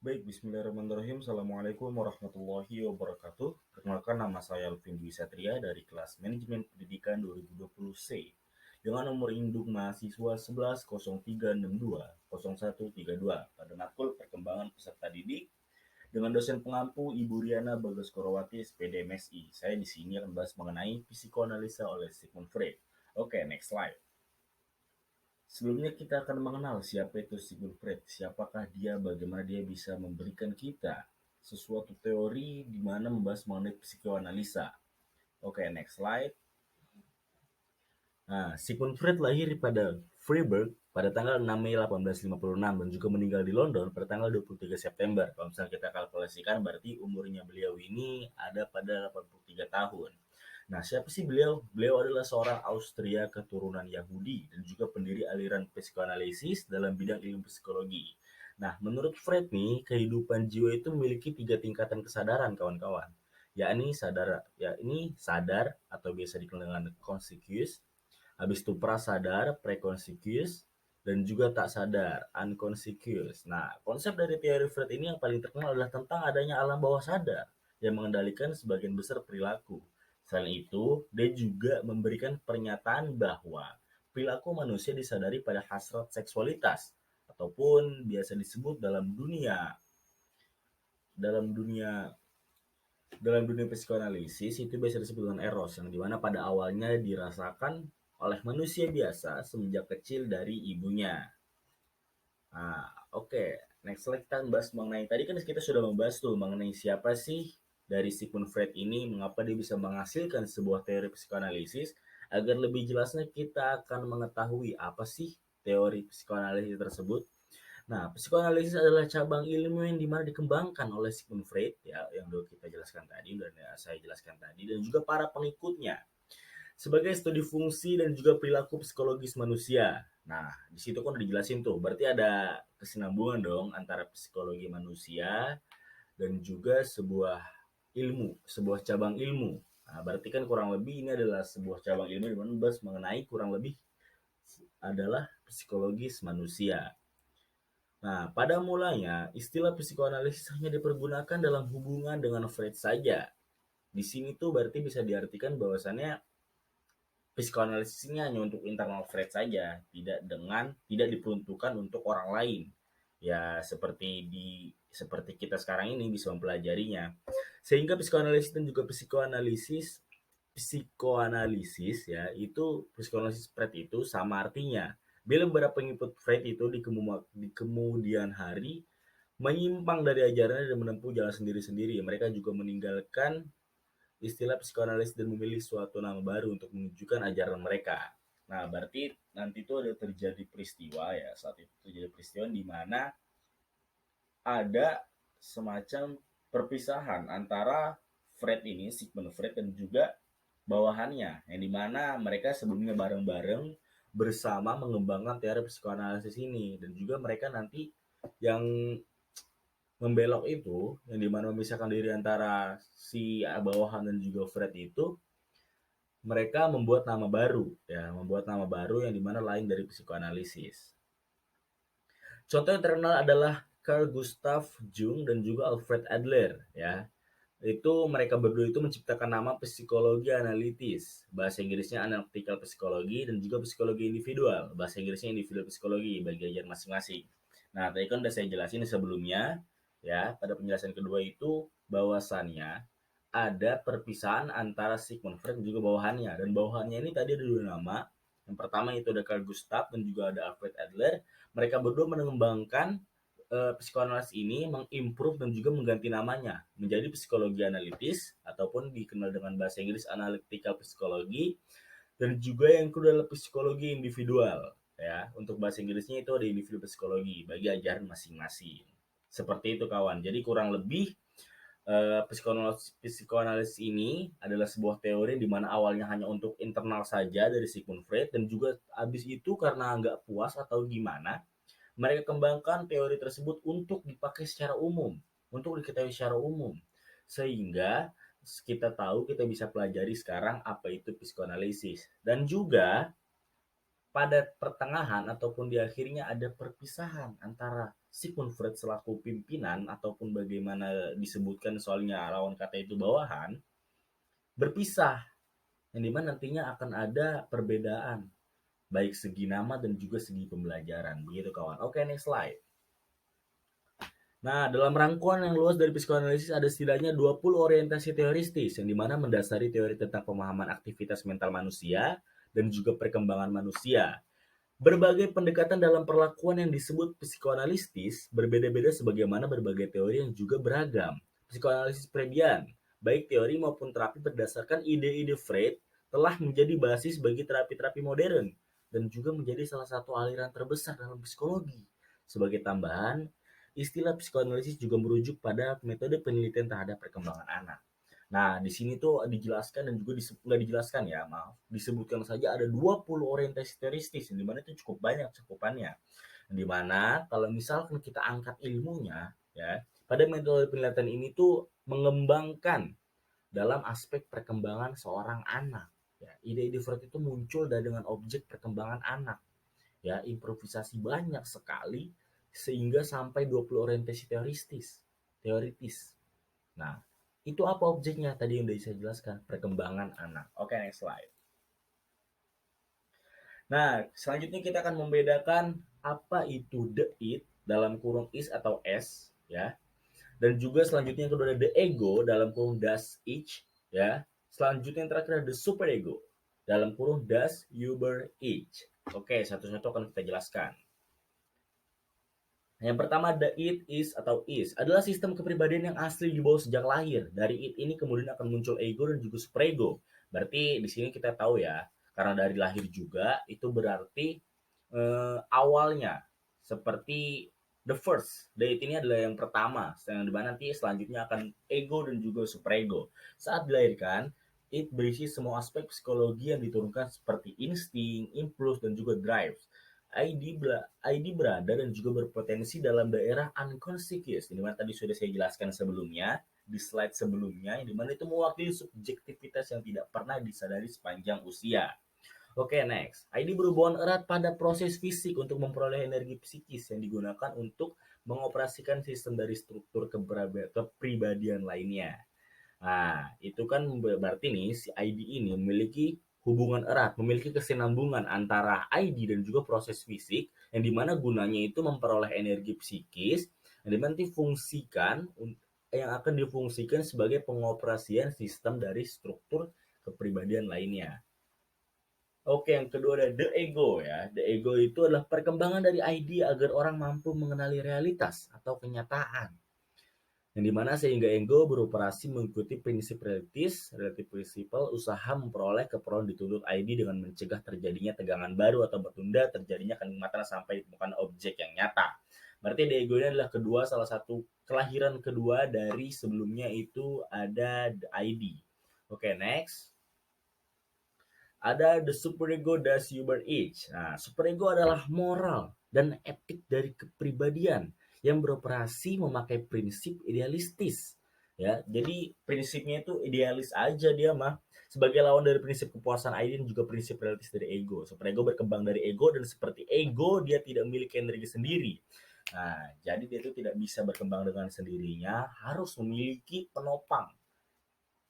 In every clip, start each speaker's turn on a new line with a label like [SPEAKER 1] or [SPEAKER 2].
[SPEAKER 1] Baik, bismillahirrahmanirrahim. Assalamualaikum warahmatullahi wabarakatuh. Perkenalkan, nama saya Alvin Dwi Satria dari kelas Manajemen Pendidikan 2020C dengan nomor induk mahasiswa 1103620132 pada matkul perkembangan peserta didik dengan dosen pengampu Ibu Riana Bagaskorowati, SPD MSI. Saya di sini akan bahas mengenai psikoanalisa oleh Sigmund Freud. Oke, next slide. Sebelumnya kita akan mengenal siapa itu Sigmund Freud, siapakah dia, bagaimana dia bisa memberikan kita sesuatu teori di mana membahas mengenai psikoanalisa. Oke, next slide. Nah, Sigmund Freud lahir pada Freiburg pada tanggal 6 Mei 1856 dan juga meninggal di London pada tanggal 23 September. Kalau misalnya kita kalkulasikan berarti umurnya beliau ini ada pada 83 tahun. Nah, siapa sih beliau? Beliau adalah seorang Austria keturunan Yahudi dan juga pendiri aliran psikoanalisis dalam bidang ilmu psikologi. Nah, menurut Freud nih, kehidupan jiwa itu memiliki 3 tingkatan kesadaran, kawan-kawan. Yakni sadar atau biasa dikenal dengan conscious, habis itu prasadar, preconscious, dan juga tak sadar, unconscious. Nah, konsep dari teori Freud ini yang paling terkenal adalah tentang adanya alam bawah sadar yang mengendalikan sebagian besar perilaku. Selain itu, dia juga memberikan pernyataan bahwa perilaku manusia disadari pada hasrat seksualitas ataupun biasa disebut dalam dunia dalam dunia psikoanalisis itu biasa disebut dengan eros, yang dimana pada awalnya dirasakan oleh manusia biasa semenjak kecil dari ibunya. Nah, oke. Next slide kita bahas mengenai, tadi kan kita sudah membahas tuh mengenai siapa sih dari Sigmund Freud ini, mengapa dia bisa menghasilkan sebuah teori psikoanalisis. Agar lebih jelasnya kita akan mengetahui apa sih teori psikoanalisis tersebut. Nah, psikoanalisis adalah cabang ilmu yang dimana dikembangkan oleh Sigmund Freud, ya, yang dulu kita jelaskan tadi dan ya, saya jelaskan tadi, dan juga para pengikutnya sebagai studi fungsi dan juga perilaku psikologis manusia. Nah, di situ kan udah dijelasin tuh, berarti ada kesinambungan dong antara psikologi manusia dan juga sebuah cabang ilmu. Nah, berarti kan kurang lebih ini adalah sebuah cabang ilmu yang membahas mengenai kurang lebih adalah psikologis manusia. Nah, pada mulanya istilah psikoanalisis hanya dipergunakan dalam hubungan dengan Freud saja. Di sini tuh berarti bisa diartikan bahwasannya psikoanalisis ini hanya untuk internal Freud saja, tidak diperuntukkan untuk orang lain. Ya, seperti kita sekarang ini bisa mempelajarinya. Sehingga psikoanalisis dan juga psikoanalisis ya, itu psikoanalisis Freud itu sama artinya. Bila beberapa pengikut Freud itu di kemudian hari menyimpang dari ajarannya dan menempuh jalan sendiri-sendiri. Mereka juga meninggalkan istilah psikoanalis dan memilih suatu nama baru untuk menunjukkan ajaran mereka. Nah, berarti nanti itu ada terjadi peristiwa ya, saat itu terjadi peristiwa di mana ada semacam perpisahan antara Sigmund Freud dan juga bawahannya, yang dimana mereka sebelumnya bareng-bareng bersama mengembangkan teori psikoanalisis ini, dan juga mereka nanti yang membelok itu, yang dimana memisahkan diri antara si bawahan dan juga Fred itu, mereka membuat nama baru yang dimana lain dari psikoanalisis. Contoh yang terkenal adalah Carl Gustav Jung dan juga Alfred Adler, ya. Itu mereka berdua itu menciptakan nama psikologi analitis, bahasa Inggrisnya analytical psikologi, dan juga psikologi individual, bahasa Inggrisnya individual psikologi, bagi ajar masing-masing. Nah, tadi kan udah saya jelasin sebelumnya, ya, pada penjelasan kedua itu bahwasannya ada perpisahan antara Sigmund Freud dan juga bawahannya, dan bawahannya ini tadi ada dua nama. Yang pertama itu ada Carl Gustav dan juga ada Alfred Adler. Mereka berdua mengembangkan psikoanalisis ini, mengimprove dan juga mengganti namanya menjadi psikologi analitis ataupun dikenal dengan bahasa Inggris analytical psikologi, dan juga yang kedua adalah psikologi individual, ya. Untuk bahasa Inggrisnya itu ada individu psikologi bagi ajaran masing-masing. Seperti itu, kawan. Jadi kurang lebih psikoanalisis ini adalah sebuah teori di mana awalnya hanya untuk internal saja dari Sigmund Freud, dan juga habis itu karena nggak puas atau gimana, mereka kembangkan teori tersebut untuk dipakai secara umum, untuk diketahui secara umum. Sehingga kita tahu, kita bisa pelajari sekarang apa itu psikoanalisis. Dan juga pada pertengahan ataupun di akhirnya ada perpisahan antara Sigmund Freud selaku pimpinan ataupun bagaimana disebutkan soalnya lawan kata itu bawahan, berpisah, yang dimana nantinya akan ada perbedaan baik segi nama dan juga segi pembelajaran. Begitu kawan. Oke, next slide. Nah, dalam rangkuman yang luas dari psikoanalisis ada setidaknya 20 orientasi teoristis yang dimana mendasari teori tentang pemahaman aktivitas mental manusia dan juga perkembangan manusia. Berbagai pendekatan dalam perlakuan yang disebut psikoanalistis berbeda-beda sebagaimana berbagai teori yang juga beragam. Psikoanalisis Freudian, baik teori maupun terapi berdasarkan ide-ide Freud, telah menjadi basis bagi terapi-terapi modern dan juga menjadi salah satu aliran terbesar dalam psikologi. Sebagai tambahan, istilah psikoanalisis juga merujuk pada metode penelitian terhadap perkembangan anak. Nah, di sini tuh dijelaskan dan juga nggak dijelaskan ya, maaf. Disebutkan saja ada 20 orientasi teoristis, yang dimana itu cukup banyak cakupannya. Yang dimana kalau misalkan kita angkat ilmunya, ya, pada metode penelitian ini tuh mengembangkan dalam aspek perkembangan seorang anak. Ya, ide-ide Freud itu muncul dengan objek perkembangan anak. Ya, improvisasi banyak sekali sehingga sampai 20 orientasi teoritis. Nah, itu apa objeknya? Tadi yang udah saya jelaskan, perkembangan anak. Oke, next slide. Nah, selanjutnya kita akan membedakan apa itu the it dalam kurung is atau s, ya. Dan juga selanjutnya yang kedua ada the ego dalam kurung das ich, ya. Selanjutnya yang terakhir ada the superego dalam kurung das über ich. Oke, satu-satu akan kita jelaskan. Yang pertama, the it is atau is adalah sistem kepribadian yang asli dibawa sejak lahir. Dari it ini kemudian akan muncul ego dan juga superego. Berarti di sini kita tahu ya, karena dari lahir juga itu berarti awalnya seperti the first. The it ini adalah yang pertama, yang dimana nanti selanjutnya akan ego dan juga superego. Saat dilahirkan, it berisi semua aspek psikologi yang diturunkan seperti insting, impuls, dan juga drive. ID berada dan juga berpotensi dalam daerah unconscious, di mana tadi sudah saya jelaskan sebelumnya, di slide sebelumnya, yang dimana itu mewakili subjektivitas yang tidak pernah disadari sepanjang usia. Oke, next. ID berhubungan erat pada proses fisik untuk memperoleh energi psikis yang digunakan untuk mengoperasikan sistem dari struktur kepribadian lainnya. Nah, itu kan berarti nih si ID ini memiliki hubungan erat, memiliki kesinambungan antara ID dan juga proses fisik yang dimana gunanya itu memperoleh energi psikis yang dimana difungsikan yang akan difungsikan sebagai pengoperasian sistem dari struktur kepribadian lainnya. Oke, yang kedua ada the ego ya. The ego itu adalah perkembangan dari ID agar orang mampu mengenali realitas atau kenyataan yang dimana sehingga ego beroperasi mengikuti prinsip relative principle, usaha memperoleh keperluan dituntut ID dengan mencegah terjadinya tegangan baru atau bertunda terjadinya kenikmatan sampai ditemukan objek yang nyata. Berarti the ego ini adalah kedua, salah satu kelahiran kedua dari sebelumnya itu ada the ID. Oke, next. Ada the superego das Überich. Nah, superego adalah moral dan etik dari kepribadian yang beroperasi memakai prinsip idealistis. Ya, jadi prinsipnya itu idealis aja dia mah. Sebagai lawan dari prinsip kepuasan ID dan juga prinsip realistis dari ego. Superego berkembang dari ego dan seperti ego dia tidak memiliki energi sendiri. Nah, jadi dia itu tidak bisa berkembang dengan sendirinya, harus memiliki penopang.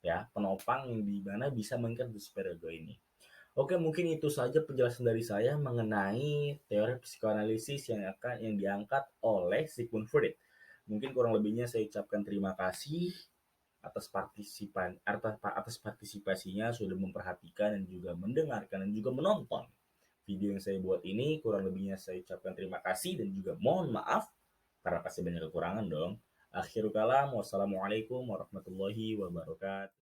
[SPEAKER 1] Ya, penopang yang dimana bisa mengikat superego ini. Oke, mungkin itu saja penjelasan dari saya mengenai teori psikoanalisis yang diangkat oleh Sigmund Freud. Mungkin kurang lebihnya saya ucapkan terima kasih atas partisipasinya sudah memperhatikan dan juga mendengarkan dan juga menonton video yang saya buat ini. Kurang lebihnya saya ucapkan terima kasih dan juga mohon maaf karena pasti banyak kekurangan dong. Akhirul kalam, wassalamualaikum warahmatullahi wabarakatuh.